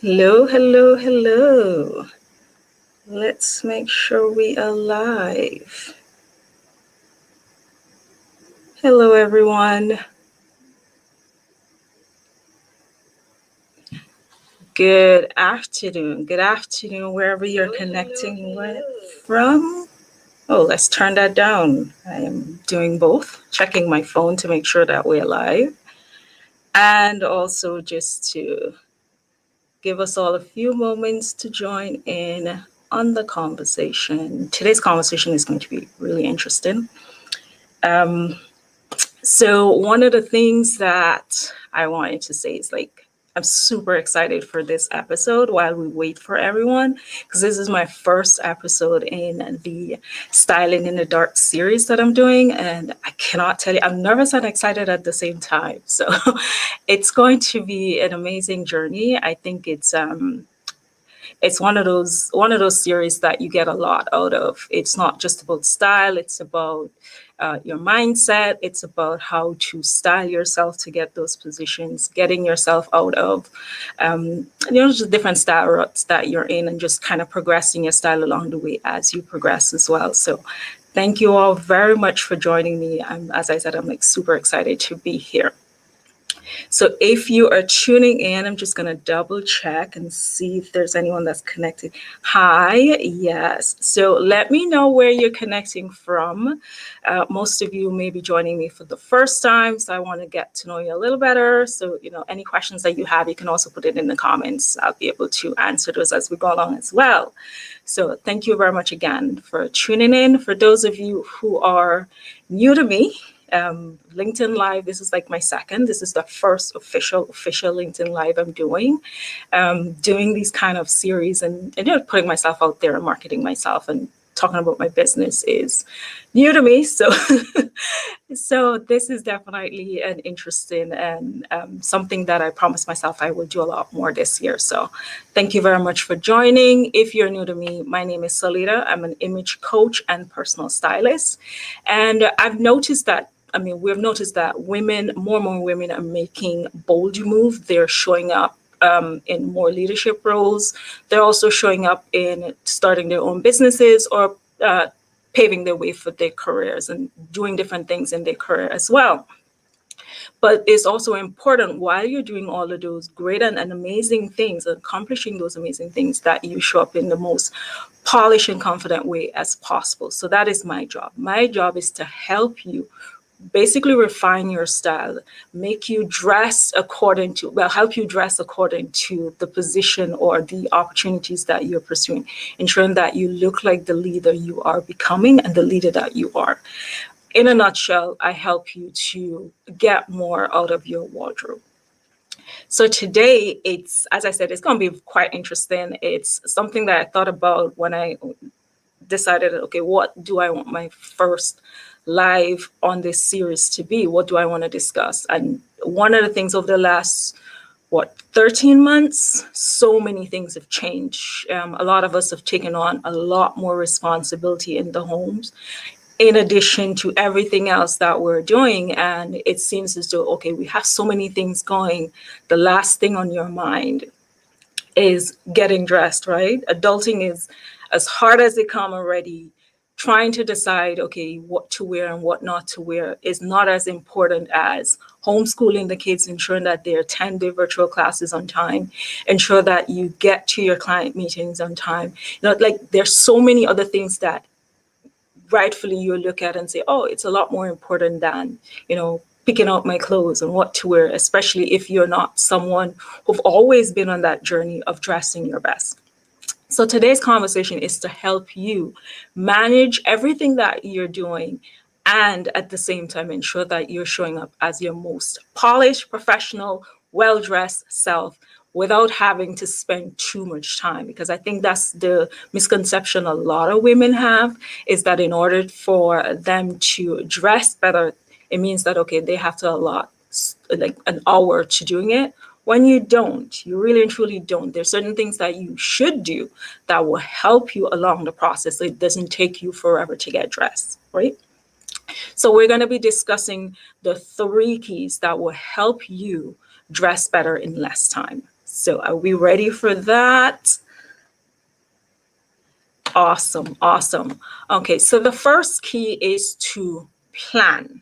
Hello, hello, hello. Let's make sure we are live. Hello, everyone. Good afternoon. Good afternoon, wherever you're connecting with from. Oh, let's turn that down. I am doing both, checking my phone to make sure that we're live, and also just to give us all a few moments to join in on the conversation. Today's conversation is going to be really interesting. Um, So one of the things that I wanted to say is I'm super excited for this episode while we wait for everyone, because this is my first episode in the Styling in the Dark series that I'm doing. And I cannot tell you, I'm nervous and excited at the same time. So it's going to be an amazing journey. I think it's one of those series that you get a lot out of. It's not just about style, it's about your mindset. It's about how to style yourself to get those positions, getting yourself out of just different style ruts that you're in, and just kind of progressing your style along the way as you progress as well. So thank you all very much for joining me. As I said, I'm super excited to be here. So if you are tuning in, I'm just going to double check and see if there's anyone that's connected. Hi, yes. So let me know where you're connecting from. Most of you may be joining me for the first time, so I want to get to know you a little better. So, any questions that you have, you can also put it in the comments. I'll be able to answer those as we go along as well. So thank you very much again for tuning in. For those of you who are new to me, LinkedIn Live, this is like my second. This is the first official LinkedIn Live I'm doing. Doing these kind of series and putting myself out there and marketing myself and talking about my business is new to me. So so this is definitely an interesting and something that I promised myself I would do a lot more this year. So thank you very much for joining. If you're new to me, my name is Salita. I'm an image coach and personal stylist. And I've noticed that we've noticed that more and more women are making bold moves. They're showing up in more leadership roles. They're also showing up in starting their own businesses or paving their way for their careers and doing different things in their career as well. But it's also important while you're doing all of those great and amazing things, accomplishing those amazing things, that you show up in the most polished and confident way as possible. So that is my job. My job is to help you basically refine your style, make you dress help you dress according to the position or the opportunities that you're pursuing, ensuring that you look like the leader you are becoming and the leader that you are. In a nutshell, I help you to get more out of your wardrobe. So today, as I said, it's going to be quite interesting. It's something that I thought about when I decided, okay, what do I want my first live on this series to be? What do I want to discuss? And one of the things over the last 13 months, so many things have changed. A lot of us have taken on a lot more responsibility in the homes, in addition to everything else that we're doing. And it seems as though, okay, we have so many things going. The last thing on your mind is getting dressed, right? Adulting is as hard as it come already. Trying to decide, okay, what to wear and what not to wear is not as important as homeschooling the kids, ensuring that they attend their virtual classes on time, ensure that you get to your client meetings on time. There's so many other things that rightfully you look at and say, oh, it's a lot more important than, picking out my clothes and what to wear, especially if you're not someone who've always been on that journey of dressing your best. So today's conversation is to help you manage everything that you're doing and at the same time ensure that you're showing up as your most polished, professional, well-dressed self without having to spend too much time. Because I think that's the misconception a lot of women have, is that in order for them to dress better, it means that, okay, they have to allot like an hour to doing it, when you don't. You really and truly don't. There's certain things that you should do that will help you along the process, so it doesn't take you forever to get dressed, right? So we're going to be discussing the 3 keys that will help you dress better in less time. So are we ready for that? Awesome, awesome. Okay, so the first key is to plan.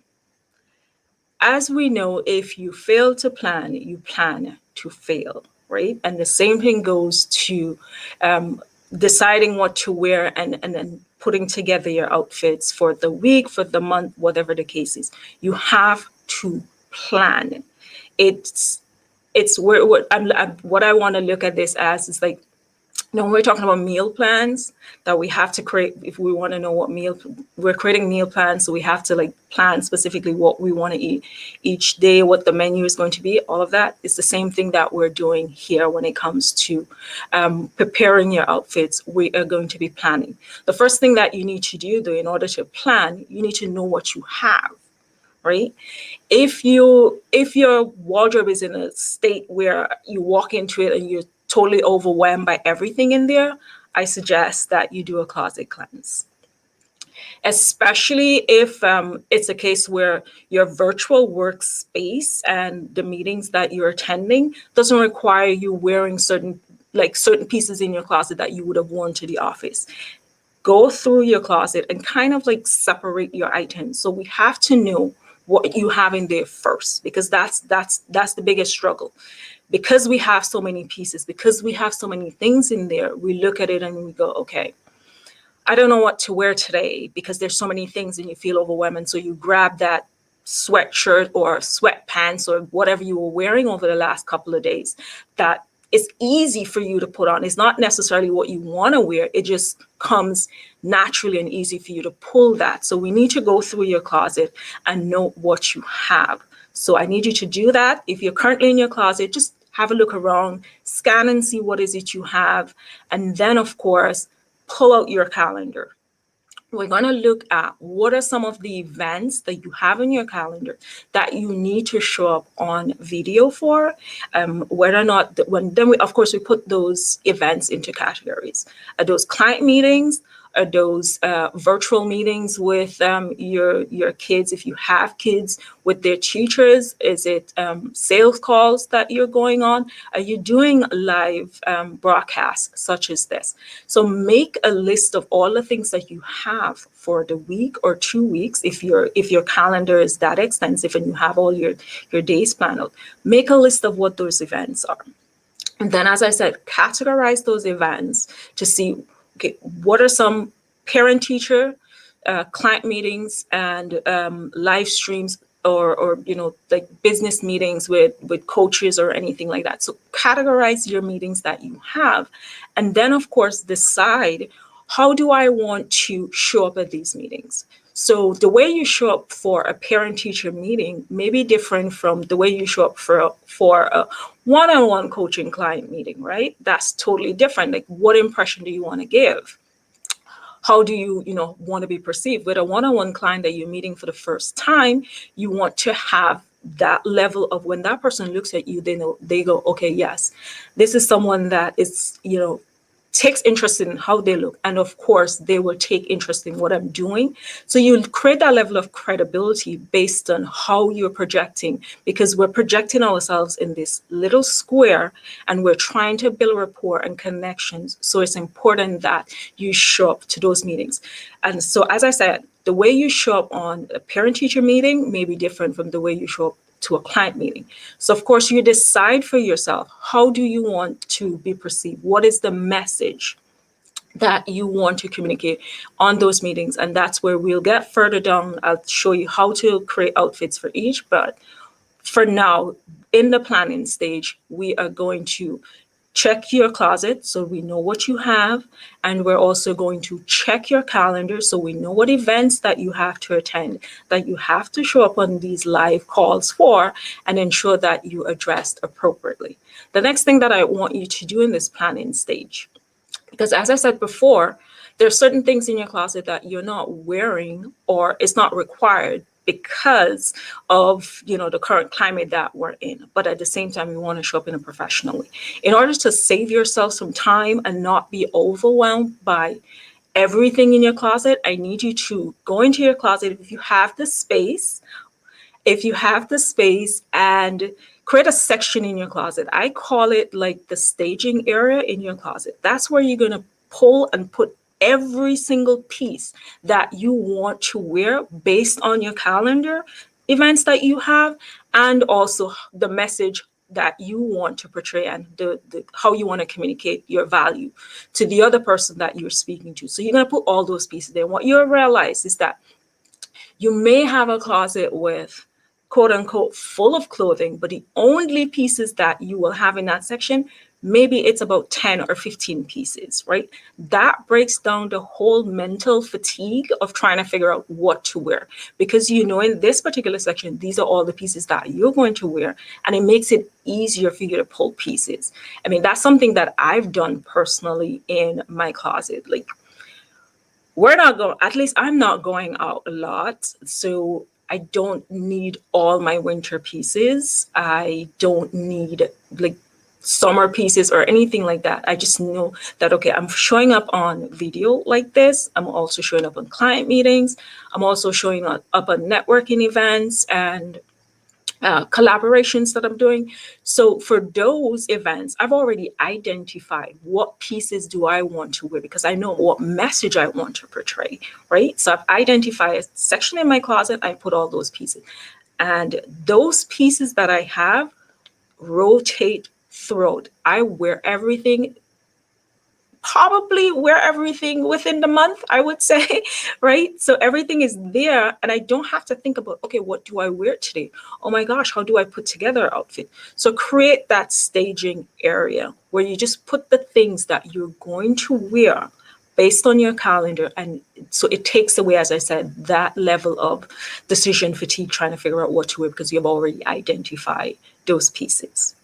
As we know, if you fail to plan, you plan to fail, right? And the same thing goes to um, deciding what to wear and then putting together your outfits for the week, for the month, whatever the case is. You have to plan. It's what I want to look at this as is like, when we're talking about meal plans that we have to create, if we want to know what meal we're creating meal plans, so we have to like plan specifically what we want to eat each day, what the menu is going to be. All of that is the same thing that we're doing here when it comes to preparing your outfits. We are going to be planning. The first thing that you need to do, though, in order to plan, you need to know what you have, right? If your wardrobe is in a state where you walk into it and you're totally overwhelmed by everything in there, I suggest that you do a closet cleanse. Especially if it's a case where your virtual workspace and the meetings that you're attending doesn't require you wearing certain pieces in your closet that you would have worn to the office. Go through your closet and kind of like separate your items. So we have to know what you have in there first, because that's the biggest struggle. Because we have so many pieces, because we have so many things in there, we look at it and we go, okay, I don't know what to wear today because there's so many things and you feel overwhelmed. So you grab that sweatshirt or sweatpants or whatever you were wearing over the last couple of days that is easy for you to put on. It's not necessarily what you want to wear. It just comes naturally and easy for you to pull that. So we need to go through your closet and know what you have. So I need you to do that. If you're currently in your closet, just have a look around, scan and see what is it you have. And then, of course, pull out your calendar. We're going to look at what are some of the events that you have in your calendar that you need to show up on video for, whether or not, of course, we put those events into categories. Are those client meetings? Are those virtual meetings with your kids, if you have kids, with their teachers? Is it sales calls that you're going on? Are you doing live broadcasts such as this? So make a list of all the things that you have for the week or 2 weeks, if your calendar is that extensive and you have all your days planned out. Make a list of what those events are. And then, as I said, categorize those events to see, okay, what are some parent-teacher, client meetings, and live streams, or like business meetings with coaches or anything like that. So categorize your meetings that you have, and then, of course, decide, how do I want to show up at these meetings? So the way you show up for a parent-teacher meeting may be different from the way you show up for a one-on-one coaching client meeting, right? That's totally different. Like, what impression do you want to give? How do you want to be perceived? With a one-on-one client that you're meeting for the first time, you want to have that level of, when that person looks at you, they go, okay, yes, this is someone that is, takes interest in how they look. And of course, they will take interest in what I'm doing. So you create that level of credibility based on how you're projecting, because we're projecting ourselves in this little square and we're trying to build rapport and connections. So it's important that you show up to those meetings. And so, as I said, the way you show up on a parent-teacher meeting may be different from the way you show up to a client meeting. So of course, you decide for yourself, how do you want to be perceived? What is the message that you want to communicate on those meetings? And that's where we'll get further down. I'll show you how to create outfits for each. But for now, in the planning stage, we are going to check your closet so we know what you have, and we're also going to check your calendar so we know what events that you have to attend, that you have to show up on these live calls for, and ensure that you addressed appropriately. The next thing that I want you to do in this planning stage, because as I said before, there are certain things in your closet that you're not wearing or it's not required because of the current climate that we're in. But at the same time, you want to show up in a professional way. In order to save yourself some time and not be overwhelmed by everything in your closet, I need you to go into your closet if you have the space if you have the space, and create a section in your closet. I call it like the staging area in your closet. That's where you're going to pull and put every single piece that you want to wear based on your calendar events that you have, and also the message that you want to portray, and the how you want to communicate your value to the other person that you're speaking to. So you're going to put all those pieces there. What you'll realize is that you may have a closet with quote unquote full of clothing, but the only pieces that you will have in that section, maybe it's about 10 or 15 pieces, right? That breaks down the whole mental fatigue of trying to figure out what to wear, because you know in this particular section, these are all the pieces that you're going to wear, and it makes it easier for you to pull pieces. I mean, that's something that I've done personally in my closet. Like, we're not going, at least I'm not going out a lot. So I don't need all my winter pieces. I don't need like summer pieces or anything like that. I just know that, okay, I'm showing up on video like this. I'm also showing up on client meetings. I'm also showing up on networking events and collaborations that I'm doing. So for those events, I've already identified what pieces do I want to wear, because I know what message I want to portray, right? So I've identified a section in my closet. I put all those pieces, and those pieces that I have rotate throughout. I wear everything, probably wear everything within the month, I would say, right? So everything is there, and I don't have to think about, okay, what do I wear today? Oh my gosh, how do I put together an outfit? So create that staging area where you just put the things that you're going to wear based on your calendar. And so it takes away, as I said, that level of decision fatigue trying to figure out what to wear, because you've already identified those pieces.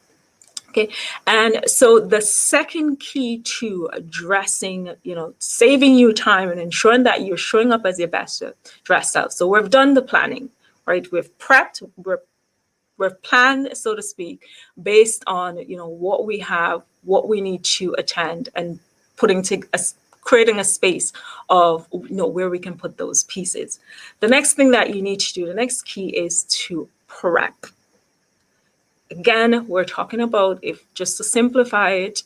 Okay. And so the second key to addressing, saving you time and ensuring that you're showing up as your best dressed out. So we've done the planning, right? We've prepped, we've planned, so to speak, based on, what we have, what we need to attend, and creating a space of, where we can put those pieces. The next thing that you need to do, the next key, is to prep. Again, we're talking about, if just to simplify it,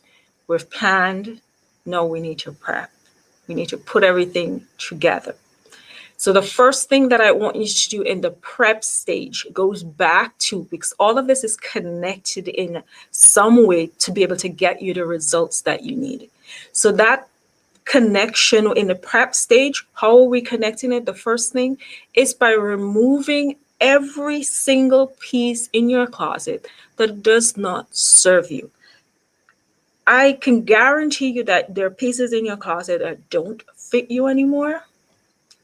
we've planned, now we need to prep. We need to put everything together. So the first thing that I want you to do in the prep stage goes back to, because all of this is connected in some way to be able to get you the results that you need. So that connection in the prep stage, how are we connecting it? The first thing is by removing every single piece in your closet that does not serve you. I can guarantee you that there are pieces in your closet that don't fit you anymore.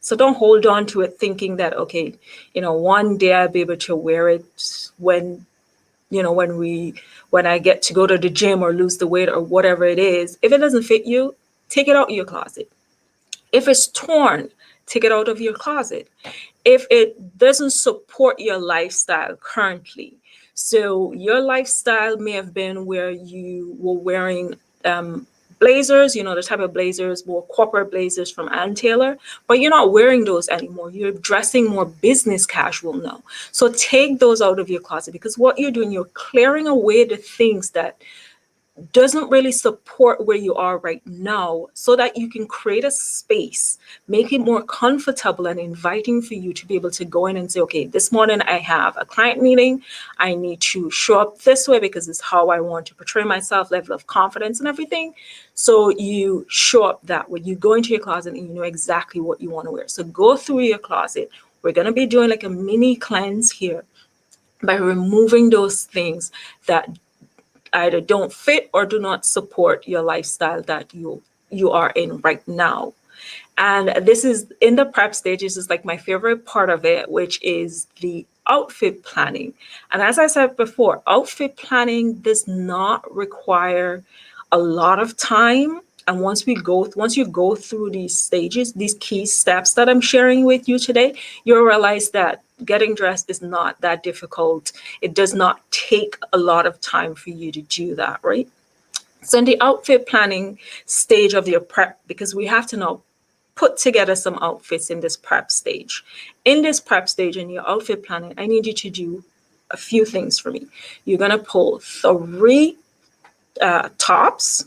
So don't hold on to it thinking that, okay, one day I'll be able to wear it when I get to go to the gym or lose the weight or whatever it is. If it doesn't fit you, take it out of your closet. If it's torn, take it out of your closet. If it doesn't support your lifestyle currently, so your lifestyle may have been where you were wearing blazers, the type of blazers, more corporate blazers from Ann Taylor, but you're not wearing those anymore. You're dressing more business casual now. So take those out of your closet, because what you're doing, you're clearing away the things that doesn't really support where you are right now, so that you can create a space, make it more comfortable and inviting for you to be able to go in and say, okay, this morning I have a client meeting. I need to show up this way because it's how I want to portray myself, level of confidence and everything. So you show up that way. You go into your closet and you know exactly what you want to wear. So go through your closet. We're going to be doing like a mini cleanse here by removing those things that either don't fit or do not support your lifestyle that you are in right now. And this is in the prep stages, is like my favorite part of it, which is the outfit planning. And as I said before, outfit planning does not require a lot of time. And once you go through these stages, these key steps that I'm sharing with you today, you'll realize that getting dressed is not that difficult. It does not take a lot of time for you to do that, right? So in the outfit planning stage of your prep, because we have to now put together some outfits in this prep stage. In this prep stage, in your outfit planning, I need you to do a few things for me. You're going to pull 3 tops,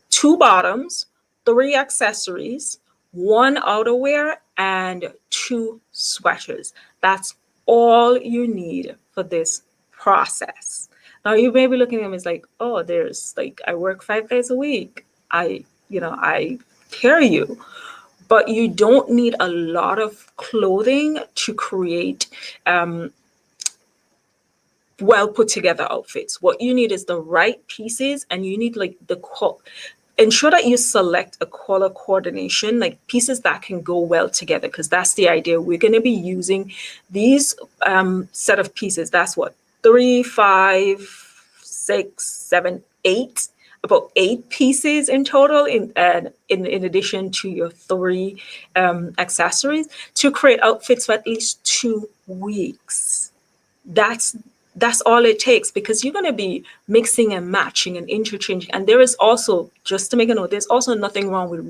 2 bottoms, 3 accessories, 1 outerwear, and 2 sweaters. That's all you need for this process. Now you may be looking at them as like, oh, there's like, I work 5 days a week. I hear you. But you don't need a lot of clothing to create well put together outfits. What you need is the right pieces, and you need like ensure that you select a color coordination, like pieces that can go well together, because that's the idea. We're going to be using these set of pieces. That's what, 3, 5, 6, 7, 8, about 8 pieces in total, in addition to your 3 accessories, to create outfits for at least 2 weeks. That's all it takes, because you're going to be mixing and matching and interchanging. And there is also, just to make a note, there's also nothing wrong with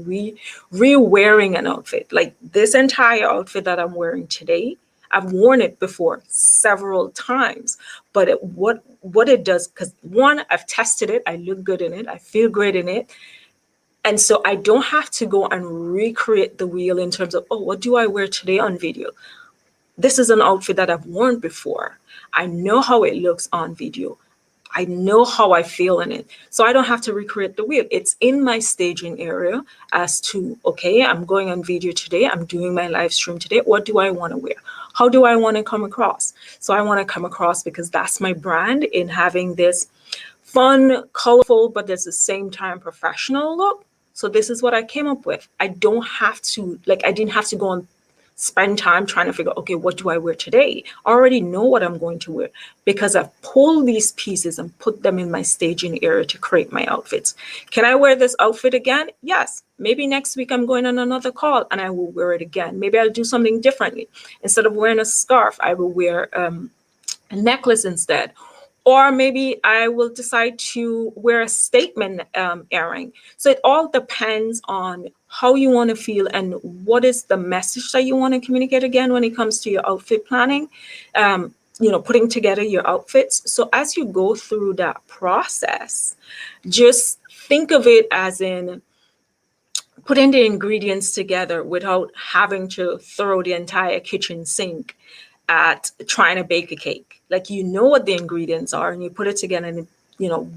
re-wearing an outfit. Like this entire outfit that I'm wearing today, I've worn it before several times. But what it does, because one, I've tested it, I look good in it, I feel great in it. And so I don't have to go and recreate the wheel in terms of, oh, what do I wear today on video? This is an outfit that I've worn before. I know how it looks on video. I know how I feel in it. So I don't have to recreate the wheel. It's in my staging area as to, okay, I'm going on video today. I'm doing my live stream today. What do I want to wear? How do I want to come across? So I want to come across, because that's my brand, in having this fun, colorful, but at the same time professional look. So this is what I came up with. I don't have to, like, I didn't have to go and spend time trying to figure, okay, what do I wear today? I already know what I'm going to wear, because I've pulled these pieces and put them in my staging area to create my outfits. Can I wear this outfit again? Yes. Maybe next week I'm going on another call and I will wear it again. Maybe I'll do something differently. Instead of wearing a scarf, I will wear a necklace instead. Or maybe I will decide to wear a statement earring. So it all depends on how you want to feel and what is the message that you want to communicate, again, when it comes to your outfit planning, putting together your outfits. So as you go through that process, just think of it as in putting the ingredients together without having to throw the entire kitchen sink at trying to bake a cake. Like, you know what the ingredients are and you put it together, and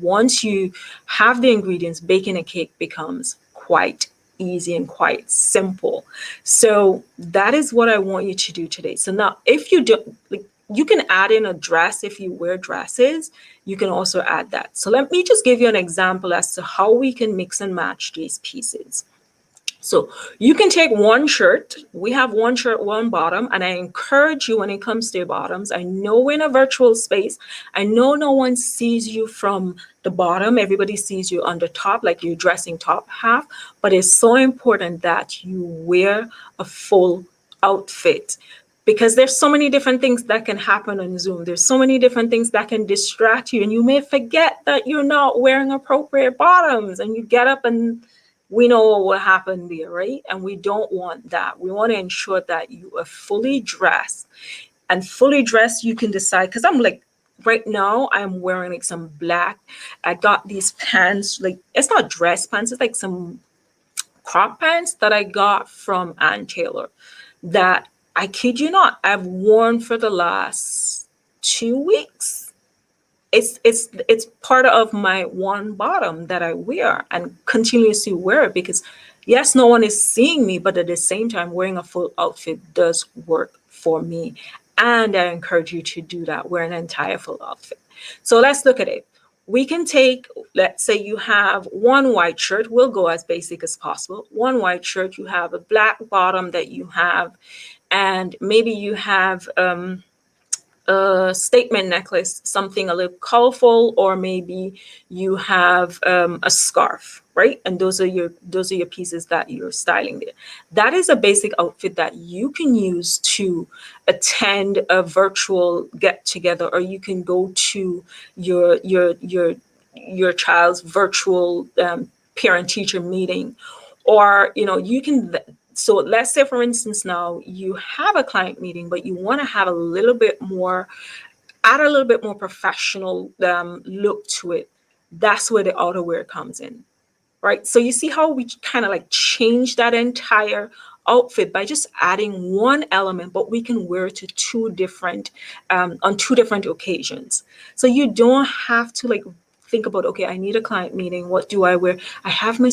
once you have the ingredients, baking a cake becomes quite easy and quite simple. So that is what I want you to do today. So now, if you do, like, you can add in a dress. If you wear dresses, you can also add that. So let me just give you an example as to how we can mix and match these pieces. So you can take one shirt. We have one shirt, one bottom, and I encourage you, when it comes to your bottoms, I know we're in a virtual space. I know no one sees you from the bottom. Everybody sees you on the top, like you're dressing top half, but it's so important that you wear a full outfit, because there's so many different things that can happen on Zoom. There's so many different things that can distract you, and you may forget that you're not wearing appropriate bottoms, and you get up and we know what will happen there, right? And we don't want that. We want to ensure that you are fully dressed. And fully dressed, you can decide, because I'm like, right now I'm wearing like some black. I got these pants, like, it's not dress pants, it's like some crop pants that I got from Ann Taylor that, I kid you not, I've worn for the last 2 weeks. It's part of my one bottom that I wear and continuously wear it, because yes, no one is seeing me, but at the same time, wearing a full outfit does work for me. And I encourage you to do that, wear an entire full outfit. So let's look at it. We can take, let's say you have one white shirt. We'll go as basic as possible. One white shirt, you have a black bottom that you have, and maybe you have a statement necklace, something a little colorful, or maybe you have a scarf, right? And those are your pieces that you're styling there. That is a basic outfit that you can use to attend a virtual get together, or you can go to your child's virtual parent teacher meeting, or you can So let's say, for instance, now you have a client meeting, but you want to have a little bit more, add a little bit more professional look to it. That's where the outerwear comes in, right? So you see how we kind of like change that entire outfit by just adding one element, but we can wear it to two different, on two different occasions. So you don't have to like think about, okay, I need a client meeting. What do I wear? I have my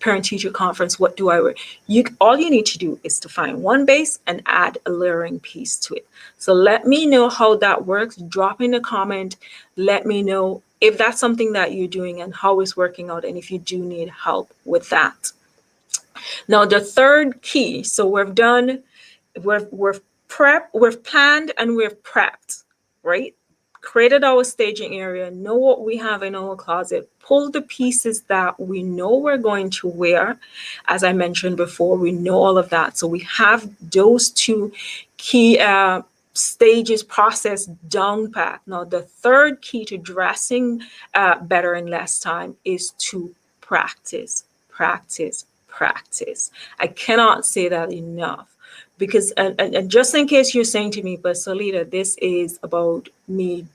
parent teacher conference. What do I wear? All you need to do is to find one base and add a layering piece to it. So let me know how that works. Drop in a comment. Let me know if that's something that you're doing and how it's working out, and if you do need help with that. Now, the third key, so we've done, we've planned and we've prepped, right? Created our staging area, know what we have in our closet, pull the pieces that we know we're going to wear. As I mentioned before, we know all of that. So we have those two key stages process down pat. Now, the third key to dressing better in less time is to practice, practice, practice. I cannot say that enough, because and just in case you're saying to me, but Salita, this is about me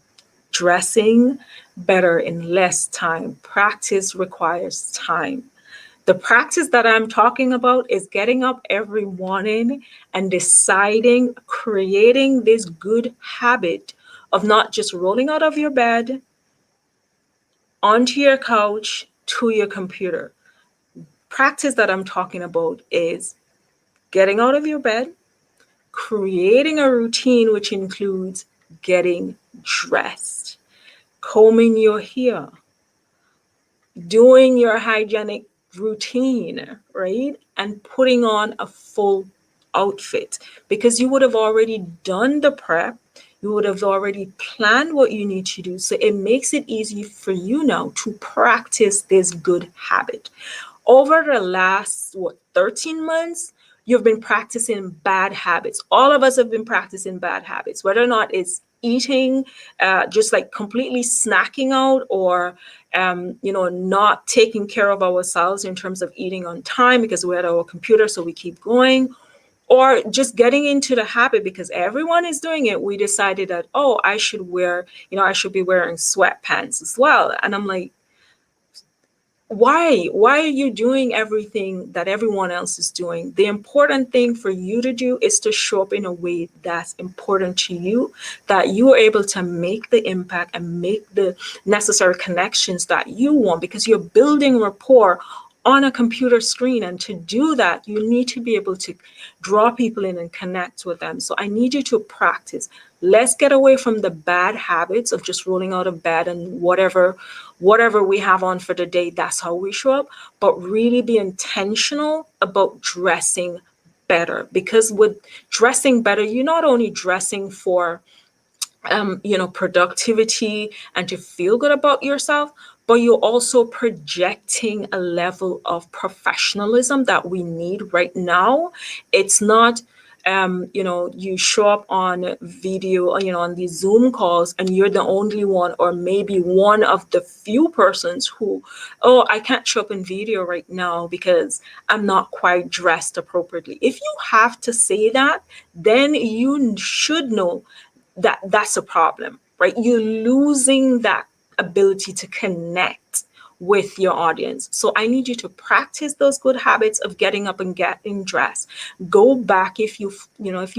dressing better in less time. Practice requires time. The practice that I'm talking about is getting up every morning and deciding, creating this good habit of not just rolling out of your bed, onto your couch, to your computer. Practice that I'm talking about is getting out of your bed, creating a routine which includes getting dressed, combing your hair, doing your hygienic routine, right? And putting on a full outfit, because you would have already done the prep. You would have already planned what you need to do. So it makes it easy for you now to practice this good habit. Over the last, 13 months, you've been practicing bad habits. All of us have been practicing bad habits, whether or not it's eating, just like completely snacking out, or not taking care of ourselves in terms of eating on time because we're at our computer, so we keep going, or just getting into the habit because everyone is doing it. We decided that, oh, I should be wearing sweatpants as well. And I'm like, why are you doing everything that everyone else is doing? The important thing for you to do is to show up in a way that's important to you, that you are able to make the impact and make the necessary connections that you want, because you're building rapport on a computer screen. And to do that, you need to be able to draw people in and connect with them. So I need you to practice. Let's get away from the bad habits of just rolling out of bed and whatever we have on for the day, that's how we show up, but really be intentional about dressing better. Because with dressing better, you're not only dressing for productivity and to feel good about yourself, but you're also projecting a level of professionalism that we need right now. It's not, you show up on video, on these Zoom calls, and you're the only one, or maybe one of the few persons who, oh, I can't show up in video right now because I'm not quite dressed appropriately. If you have to say that, then you should know that that's a problem, right? You're losing that ability to connect with your audience. So I need you to practice those good habits of getting up and getting dressed. Go back if you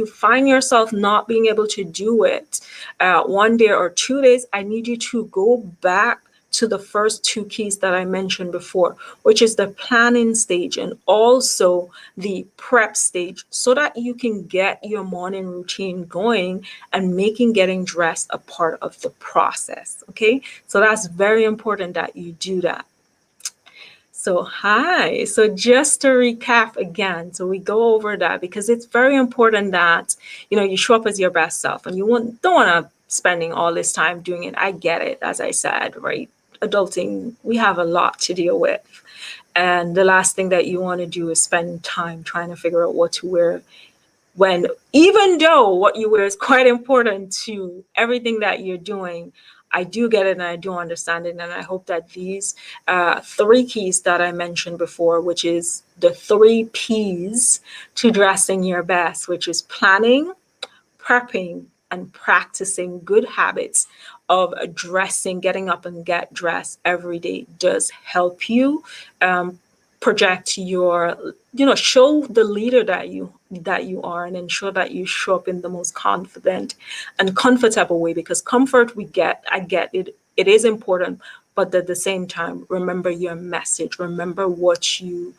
find yourself not being able to do it 1 day or 2 days. I need you to go back to the first two keys that I mentioned before, which is the planning stage and also the prep stage, so that you can get your morning routine going and making getting dressed a part of the process. Okay, so that's very important that you do that. So just to recap again, so we go over that because it's very important that you show up as your best self, and don't want to spending all this time doing it. I get it, as I said, right? Adulting, we have a lot to deal with, and the last thing that you want to do is spend time trying to figure out what to wear, when even though what you wear is quite important to everything that you're doing. I do get it and I do understand it. And I hope that these 3 keys that I mentioned before, which is the 3 Ps to dressing your best, which is planning, prepping, and practicing good habits of dressing, getting up and get dressed every day, does help you project your, show the leader that you are, and ensure that you show up in the most confident and comfortable way. Because comfort, I get it, it is important, but at the same time, remember your message, remember what you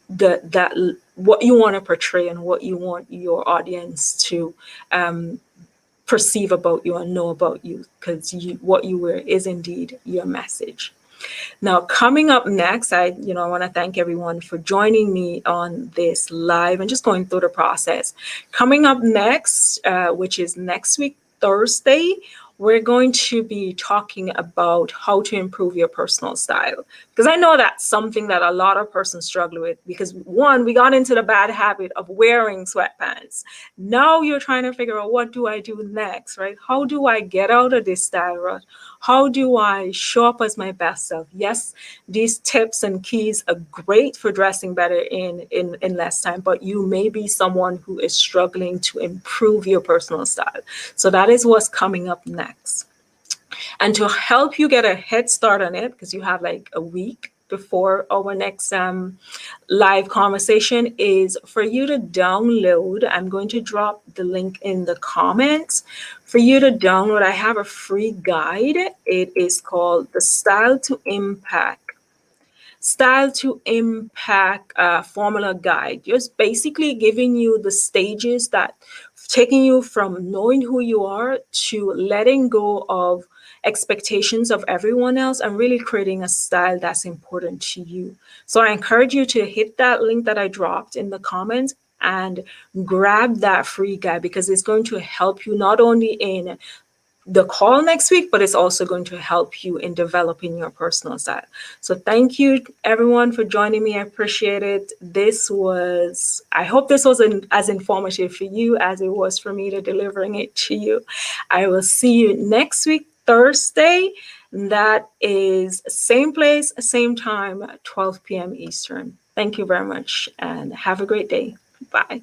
want to portray and what you want your audience to perceive about you and know about you, because what you wear is indeed your message. Now, coming up next, I want to thank everyone for joining me on this live and just going through the process. Coming up next, which is next week, Thursday, we're going to be talking about how to improve your personal style. Because I know that's something that a lot of persons struggle with, because one, we got into the bad habit of wearing sweatpants. Now you're trying to figure out, what do I do next, right? How do I get out of this style rut? How do I show up as my best self? Yes, these tips and keys are great for dressing better in less time, but you may be someone who is struggling to improve your personal style. So that is what's coming up next. And to help you get a head start on it, because you have like a week before our next live conversation, is for you to download. I'm going to drop the link in the comments for you to download. I have a free guide. It is called the Style to Impact formula guide, just basically giving you the stages that taking you from knowing who you are to letting go of expectations of everyone else and really creating a style that's important to you. So I encourage you to hit that link that I dropped in the comments and grab that free guide, because it's going to help you not only in the call next week, but it's also going to help you in developing your personal style. So thank you everyone for joining me. I appreciate it. I hope this was as informative for you as it was for me to delivering it to you. I will see you next week, Thursday. That is same place, same time, 12 p.m. Eastern. Thank you very much and have a great day. Bye.